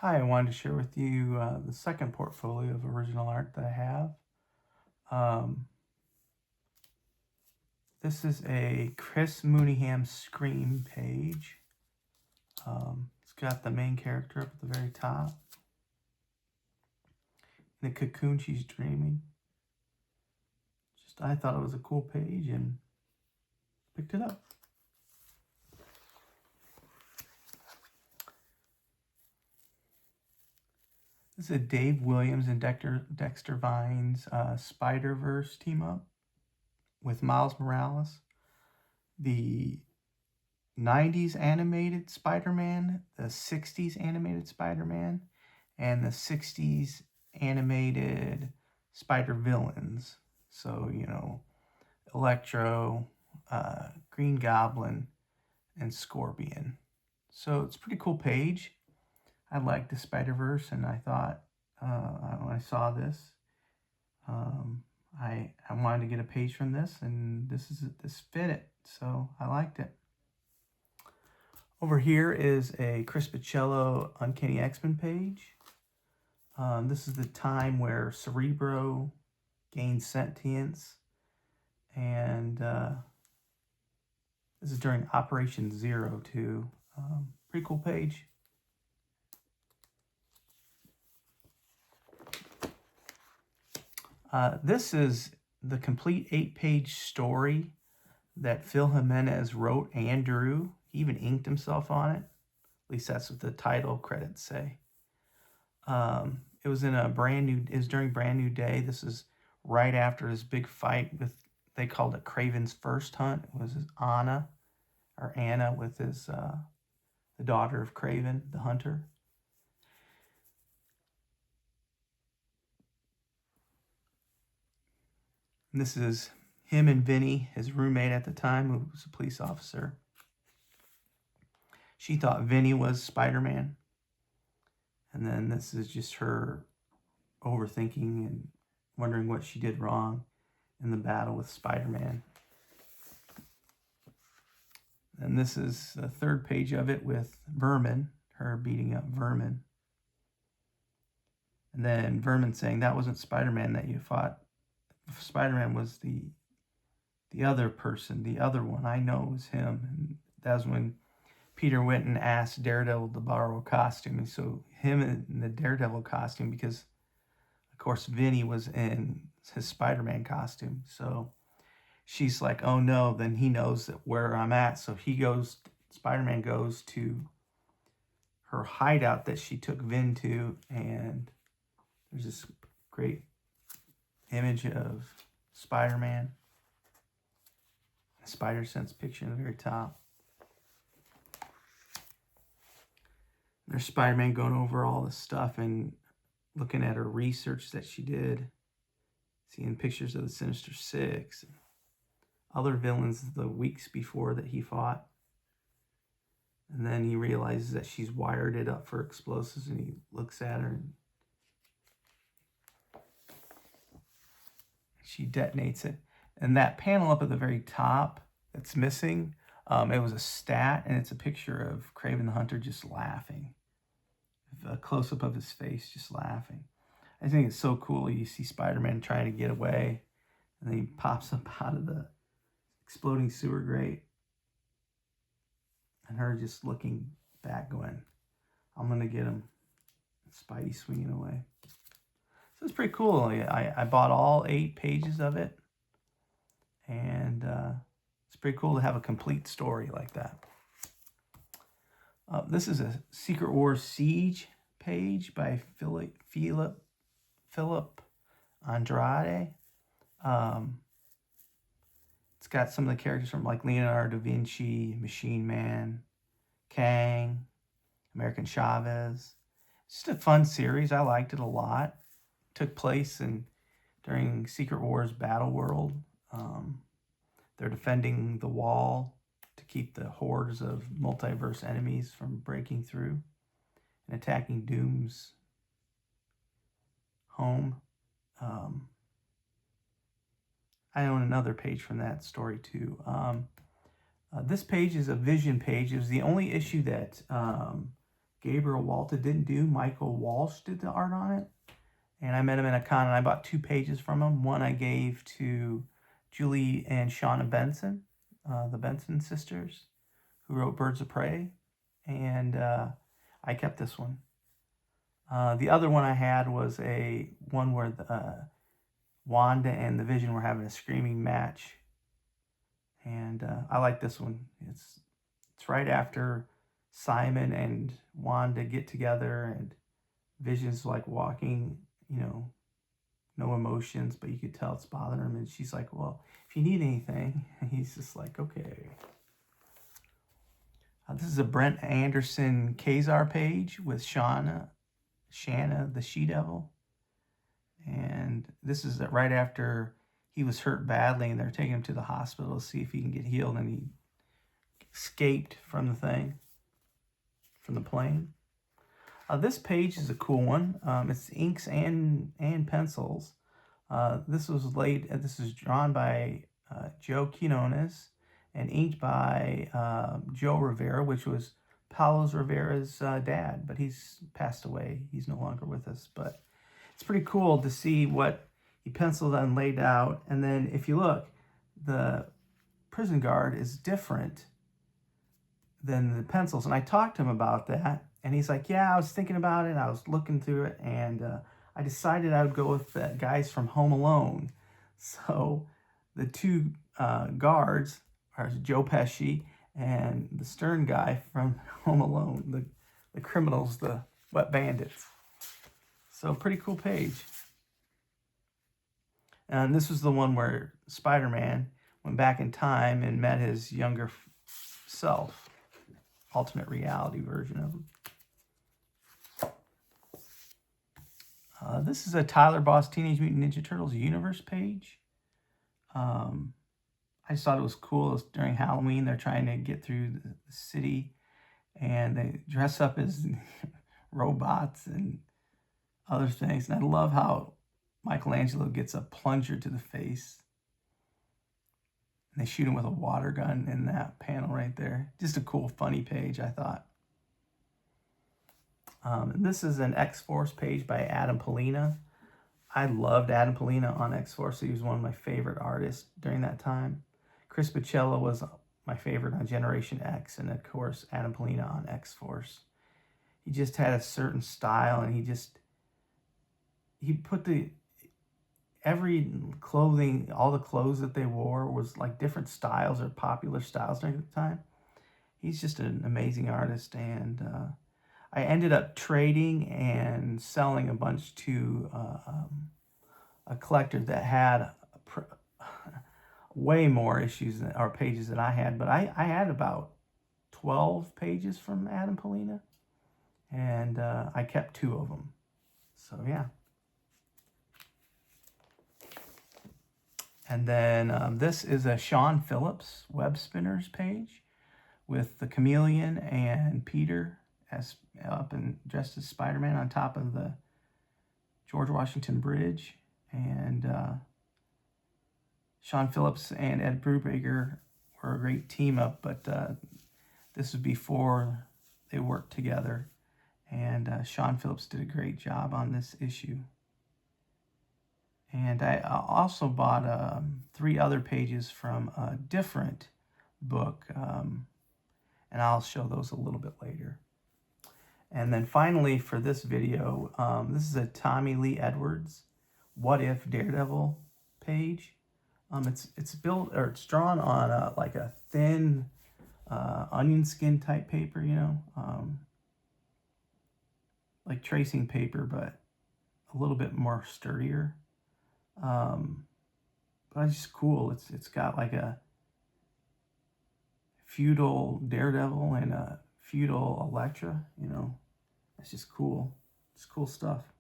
Hi, I wanted to share with you the second portfolio of original art that I have. This is a Chris Mooneyham Scream page. It's got the main character up at the very top. In the cocoon, she's dreaming. I thought it was a cool page and picked it up. This is a Dave Williams and Dexter Vines Spider-Verse team up with Miles Morales. The 90s animated Spider-Man, the 60s animated Spider-Man, and the 60s animated Spider-Villains. So, Electro, Green Goblin, and Scorpion. So it's a pretty cool page. I liked the Spider-Verse, and I thought, when I saw this, I wanted to get a page from this, and this fit it, so I liked it. Over here is a Chris Pacello Uncanny X-Men page. This is the time where Cerebro gains sentience, and this is during Operation Zero too. Pretty cool page. This is the complete 8-page story that Phil Jimenez wrote and drew. He even inked himself on it. At least that's what the title credits say. It was in it was during Brand New Day. This is right after his big fight with, they called it Kraven's First Hunt. It was Anna with his, the daughter of Kraven, the hunter. And this is him and Vinny, his roommate at the time, who was a police officer. She thought Vinny was Spider-Man. And then this is just her overthinking and wondering what she did wrong in the battle with Spider-Man. And this is the third page of it with Vermin, her beating up Vermin. And then Vermin saying, that wasn't Spider-Man that you fought. Spider-Man was the other person, the other one. I know it was him. And that was when Peter went and asked Daredevil to borrow a costume. And so him in the Daredevil costume, because, of course, Vinny was in his Spider-Man costume. So she's like, oh, no, then he knows where I'm at. So Spider-Man goes to her hideout that she took Vin to, and there's this great image of Spider-Man, a Spider-Sense picture in the very top. There's Spider-Man going over all this stuff and looking at her research that she did, seeing pictures of the Sinister Six, and other villains the weeks before that he fought. And then he realizes that she's wired it up for explosives, and he looks at her and she detonates it. And that panel up at the very top that's missing, it was a stat, and it's a picture of Kraven the Hunter just laughing. A close-up of his face, just laughing. I think it's so cool. You see Spider-Man trying to get away, and then he pops up out of the exploding sewer grate, and her just looking back going, I'm going to get him. Spidey swinging away. So it's pretty cool. I bought all 8 pages of it, and it's pretty cool to have a complete story like that. This is a Secret Wars Siege page by Philip Andrade. It's got some of the characters from like Leonardo da Vinci, Machine Man, Kang, American Chavez. It's just a fun series. I liked it a lot. It took place during Secret Wars Battle World. They're defending the wall to keep the hordes of multiverse enemies from breaking through and attacking Doom's home. I own another page from that story too. This page is a Vision page. It was the only issue that Gabriel Walta didn't do. Michael Walsh did the art on it. And I met him in a con, and I bought 2 pages from him. One I gave to Julie and Shauna Benson, the Benson sisters, who wrote Birds of Prey. And I kept this one. The other one I had was one where Wanda and the Vision were having a screaming match. And I like this one. It's right after Simon and Wanda get together, and Vision's like walking, no emotions, but you could tell it's bothering him. And she's like, well, if you need anything, and he's just like, okay. This is a Brent Anderson Kazar page with Shanna, the She-Devil. And this is right after he was hurt badly, and they're taking him to the hospital to see if he can get healed, and he escaped from the plane. This page is a cool one. It's inks and pencils. This is drawn by Joe Quinones and inked by Joe Rivera, which was Paulo Rivera's dad, but he's passed away. He's no longer with us, but it's pretty cool to see what he penciled and laid out. And then if you look, the prison guard is different than the pencils. And I talked to him about that, and he's like, yeah, I was thinking about it. I was looking through it, and I decided I would go with the guys from Home Alone. So the 2 guards are Joe Pesci and the stern guy from Home Alone, the criminals, the wet bandits. So pretty cool page. And this was the one where Spider-Man went back in time and met his younger self, alternate reality version of him. This is a Tyler Boss Teenage Mutant Ninja Turtles universe page. I just thought it was cool. It was during Halloween. They're trying to get through the city, and they dress up as robots and other things. And I love how Michelangelo gets a plunger to the face, and they shoot him with a water gun in that panel right there. Just a cool, funny page, I thought. This is an X-Force page by Adam Polina. I loved Adam Polina on X-Force. He was one of my favorite artists during that time. Chris Bachella was my favorite on Generation X, and of course, Adam Polina on X-Force. He just had a certain style, and he put every clothing, all the clothes that they wore was like different styles or popular styles during the time. He's just an amazing artist, and I ended up trading and selling a bunch to a collector that had way more issues or pages than I had, but I had about 12 pages from Adam Polina, and I kept 2 of them. So yeah. And then this is a Sean Phillips web spinners page with the Chameleon and Peter up and dressed as Spider-Man on top of the George Washington Bridge. And Sean Phillips and Ed Brubaker were a great team up, but this was before they worked together. And Sean Phillips did a great job on this issue. And I also bought 3 other pages from a different book, and I'll show those a little bit later. And then finally for this video, this is a Tommy Lee Edwards What If Daredevil page. It's drawn on like a thin onion skin type paper, like tracing paper, but a little bit more sturdier. But it's just cool. It's got like a feudal Daredevil and a feudal Elektra, It's just cool. It's cool stuff.